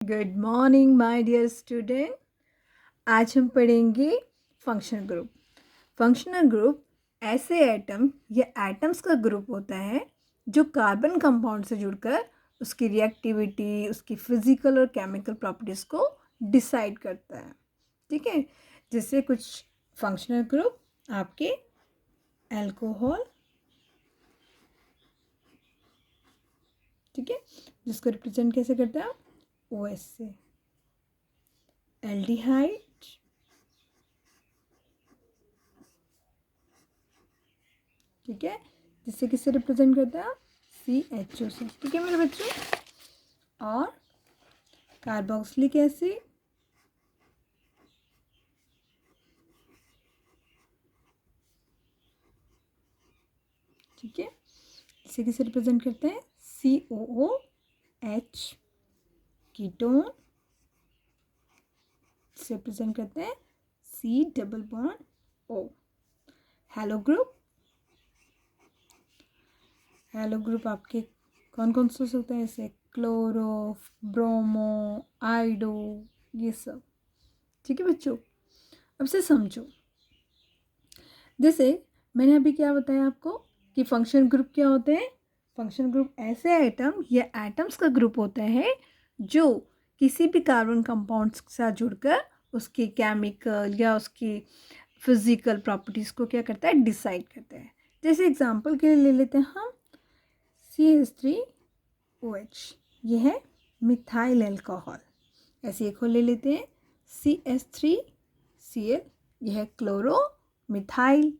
Good morning my dear student. आज हम पढ़ेंगे फंक्शनल ग्रुप। फंक्शनल ग्रुप ऐसे एटम या एटम्स का ग्रुप होता है जो कार्बन कंपाउंड से जुड़कर उसकी रिएक्टिविटी, उसकी फिजिकल और केमिकल प्रॉपर्टीज़ को डिसाइड करता है। ठीक है, जैसे कुछ फंक्शनल ग्रुप आपके अल्कोहल, ठीक है, जिसको रिप्रेजेंट कैसे करते हैं ओ एस से। एल्डिहाइड, ठीक है, जिससे किससे रिप्रेजेंट करता है CHO से। ठीक है मेरे बच्चों। और कार्बोक्सिलिक एसिड, ठीक है, इसे किसे रिप्रेजेंट करते हैं COOH। कीटोन से रिप्रेजेंट करते हैं C double bond O। Hello group, hello group आपके कौन कौन से हो सकते हैं, जैसे क्लोरो, ब्रोमो, आइडो, ये सब। ठीक है बच्चों, अब से समझो। जैसे मैंने अभी क्या बताया आपको कि फंक्शन ग्रुप क्या होते हैं। फंक्शन ग्रुप ऐसे आइटम या एटम्स का ग्रुप होता है जो किसी भी कार्बन कंपाउंड के साथ जुड़कर उसकी केमिकल या उसकी फिजिकल प्रॉपर्टीज़ को क्या करता है, डिसाइड करता है। जैसे एग्जांपल के लिए ले लेते हैं हम CH3OH, ये है मिथाइल अल्कोहल। ऐसे एक और ले लेते हैं CH3Cl, यह है क्लोरो मिथाइल।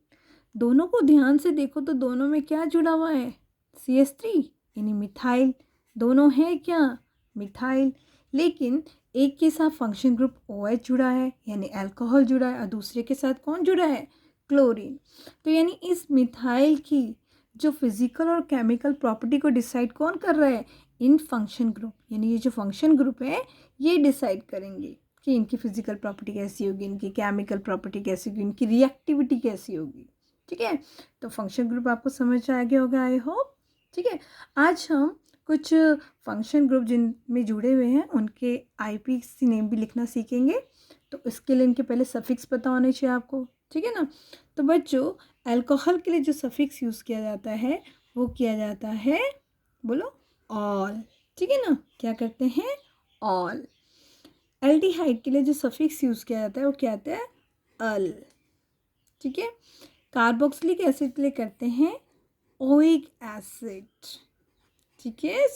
दोनों को ध्यान से देखो तो दोनों में क्या जुड़ा हुआ है, CH3 यानी मिथाइल। दोनों है क्या, मिथाइल। लेकिन एक के साथ फंक्शन ग्रुप OH जुड़ा है यानी अल्कोहल जुड़ा है, और दूसरे के साथ कौन जुड़ा है, क्लोरीन। तो यानी इस मिथाइल की जो फिजिकल और केमिकल प्रॉपर्टी को डिसाइड कौन कर रहा है, इन फंक्शन ग्रुप। यानी ये जो फंक्शन ग्रुप है ये डिसाइड करेंगे कि इनकी फिजिकल प्रॉपर्टी कैसी होगी, इनकी केमिकल प्रॉपर्टी कैसी होगी, इनकी रिएक्टिविटी कैसी होगी। ठीक है, तो फंक्शन ग्रुप आपको समझ आ गया होगा आई होप। ठीक है, आज हम कुछ फंक्शन ग्रुप जिनमें जुड़े हुए हैं उनके IPC नेम भी लिखना सीखेंगे। तो इसके लिए इनके पहले सफिक्स पता होने चाहिए आपको। ठीक है ना। तो बच्चों, अल्कोहल के लिए जो सफिक्स यूज़ किया जाता है वो किया जाता है, बोलो, ऑल। ठीक है ना, क्या करते हैं, ऑल। एल्डिहाइड के लिए जो सफिक्स यूज़ किया जाता है वो क्या आता है, अल। ठीक है, कार्बोक्सिलिक एसिड के लिए करते हैं ओइक एसिड। ठीक है,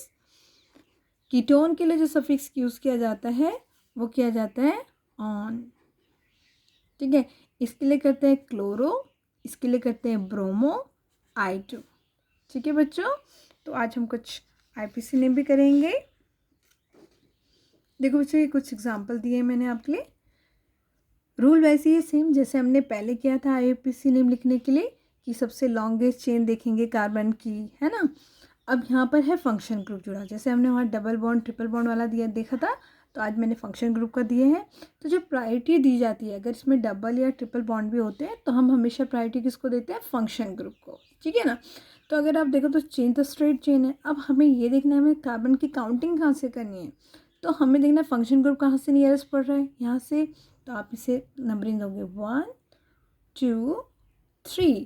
कीटोन के लिए जो सफिक्स यूज़ किया जाता है वो किया जाता है ऑन। ठीक है, इसके लिए करते हैं क्लोरो, इसके लिए करते हैं ब्रोमो, I2। ठीक है बच्चों, तो आज हम कुछ IPC नेम भी करेंगे। देखो बच्चों, ये कुछ एग्जांपल दिए मैंने आपके लिए। रूल वैसे ही सेम जैसे हमने पहले किया था IPC नेम लिखने के लिए, कि सबसे लॉन्गेस्ट चेन देखेंगे कार्बन की, है ना। अब यहाँ पर है फंक्शन ग्रुप जुड़ा, जैसे हमने वहाँ डबल बॉन्ड ट्रिपल बॉन्ड वाला दिया देखा था, तो आज मैंने फंक्शन ग्रुप का दिए हैं। तो जो प्रायोरिटी दी जाती है, अगर इसमें डबल या ट्रिपल बॉन्ड भी होते हैं तो हम हमेशा प्रायोरिटी किसको देते हैं, फंक्शन ग्रुप को। ठीक है ना। तो अगर आप देखो तो चेन तो स्ट्रेट चेन है। अब हमें ये देखना है हमें कार्बन की काउंटिंग कहाँ से करनी है, तो हमें देखना है फंक्शन ग्रुप कहाँ से नियरेस्ट पड़ रहा है, यहाँ से। तो आप इसे नंबरिंग दोगे 1 2 3।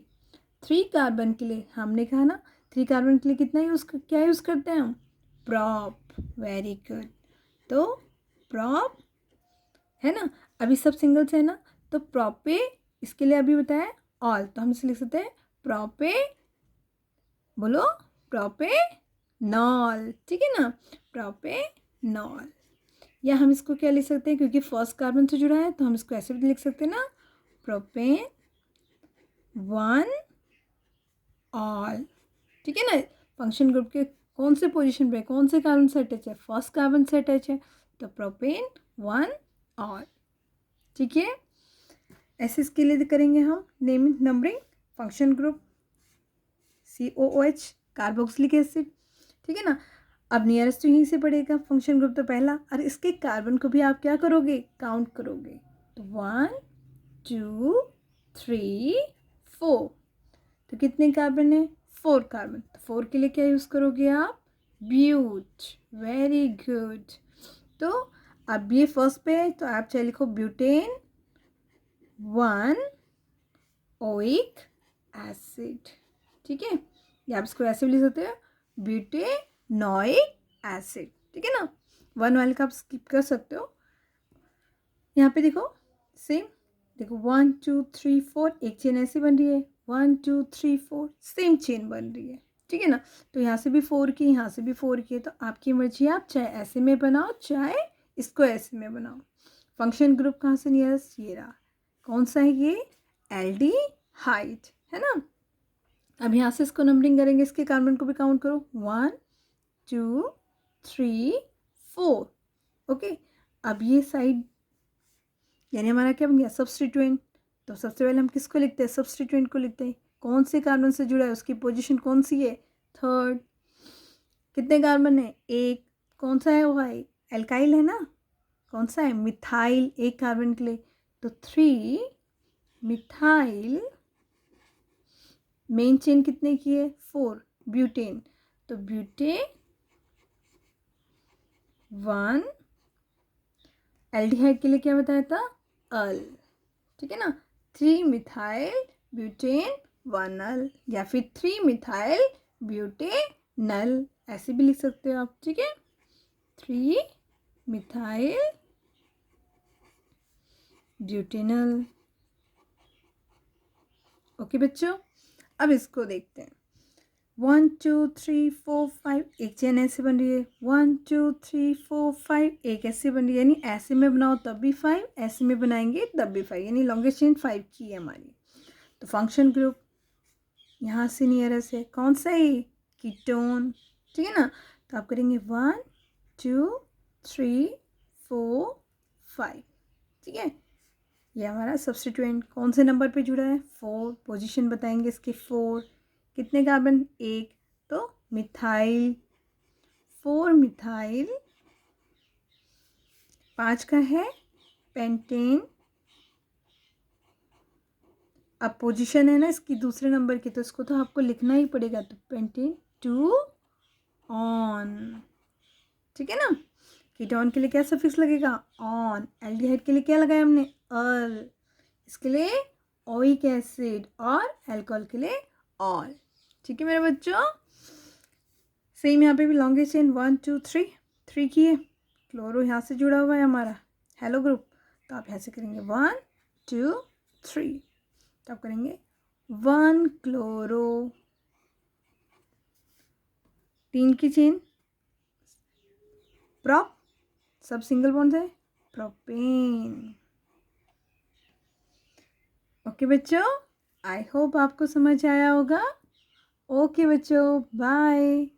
3 कार्बन के लिए हमने कहा ना, 3 कार्बन के लिए कितना क्या यूज़ करते हैं हम, प्रॉप। वेरी गुड, तो प्रॉप है ना। अभी सब सिंगल्स है ना, तो प्रोपे, इसके लिए अभी बताया ऑल, तो हम इसे लिख सकते हैं प्रोपे, बोलो, प्रोपे नॉल। ठीक है ना, प्रोपे नॉल। या हम इसको क्या लिख सकते हैं, क्योंकि फर्स्ट कार्बन से जुड़ा है तो हम इसको ऐसे भी लिख सकते हैं ना, प्रोपेन 1 ऑल। ठीक है ना। फंक्शन ग्रुप के कौन से पोजीशन पे, कौन से कार्बन से अटैच है, फर्स्ट कार्बन से अटैच है, तो प्रोपेन 1 ऑल। ठीक है, ऐसे इसके लिए करेंगे हम naming numbering. Function group COOH, carboxylic acid. ठीक है ना। अब नियरेस्ट तो यहीं से पड़ेगा फंक्शन ग्रुप तो पहला, और इसके कार्बन को भी आप क्या करोगे, काउंट करोगे। तो 1 2 3 4, तो कितने कार्बन है, 4 कार्बन। तो 4 के लिए क्या यूज़ करोगे आप, ब्यूट। Very good. तो अब ये फर्स्ट पे है तो आप चाहे लिखो ब्यूटेन 1 ओइक एसिड, ठीक है, या आप इसको ऐसे भी लिख सकते हो ब्यूटेनॉइक एसिड, ठीक है ना। 1 वाले का आप स्किप कर सकते हो। यहाँ पे देखो सेम, देखो 1 2 3 4 एक चेन ऐसी बन रही है, 1 2 3 4 सेम चेन बन रही है, ठीक है ना। तो यहाँ से भी 4 की, यहाँ से भी 4 की, तो आपकी मर्जी है, आप चाहे ऐसे में बनाओ चाहे इसको ऐसे में बनाओ। फंक्शन ग्रुप कहाँ से नियरेस्ट, ये रहा, कौन सा है ये, एल्डी हाइट, है ना। अब यहाँ से इसको नंबरिंग करेंगे, इसके कार्बन को भी काउंट करो, 1 2 3 4, ओके। अब ये साइड यानी हमारा क्या बन गया, सब्स्टिट्यूएंट। तो सबसे पहले हम किसको लिखते हैं, सब्स्टिट्यूएंट को लिखते हैं। कौन से कार्बन से जुड़ा है, उसकी पोजीशन कौन सी है, थर्ड। कितने कार्बन है, एक। कौन सा है वो, है एल्काइल है ना, कौन सा है, मिथाइल, एक कार्बन के लिए, तो 3 मिथाइल। मेन चेन कितने की है, 4, ब्यूटेन, तो ब्यूटेन 1, एल्डिहाइड के लिए क्या बताया था, अल, ठीक है ना, 3 मिथाइल ब्यूटेन 1 अल, या फिर 3 मिथाइल ब्यूटेनल, ऐसे भी लिख सकते हो आप, ठीक है, 3 मिथाइल ब्यूटेनल। ओके बच्चों, अब इसको देखते हैं, 1 2 3 4 5 एक चेन ऐसे बन रही है, 1 2 3 4 5 एक ऐसे बन रही है, यानी ऐसे में बनाओ तब भी 5, ऐसे में बनाएंगे तब भी 5, यानी लॉन्गेस्ट चेन 5 की है हमारी। तो फंक्शन ग्रुप यहाँ से नियरेस्ट है, कौन सा है, कीटोन, ठीक है ना। तो आप करेंगे 1 2 3 4 5, ठीक है। ये हमारा सब्स्टिट्यूएंट कौन से नंबर पे जुड़ा है, 4, पोजीशन बताएंगे इसके 4, कितने कार्बन, एक, तो मिथाइल, 4 मिथाइल, 5 का है पेंटेन। अब पोजीशन है ना इसकी दूसरे नंबर की, तो इसको तो आपको लिखना ही पड़ेगा, तो पेंटेन 2 ऑन, ठीक है ना। कीटोन के लिए क्या सफिक्स लगेगा, ऑन। एल्डिहाइड के लिए क्या लगाया हमने, अल। इसके लिए ओइक एसिड, और अल्कोहल के लिए ऑल, ठीक है मेरे बच्चों। सेम यहाँ पे भी लॉन्गेस्ट चेन 1 2 3 3 की है, क्लोरो यहाँ से जुड़ा हुआ है हमारा हेलो ग्रुप, तो आप यहाँ से करेंगे 1 2 3, तो आप करेंगे 1 क्लोरो, 3 की चेन प्रोप, सब सिंगल बॉन्ड है, प्रोपेन। ओके बच्चों, आई होप आपको समझ आया होगा। ओके बच्चों, बाय।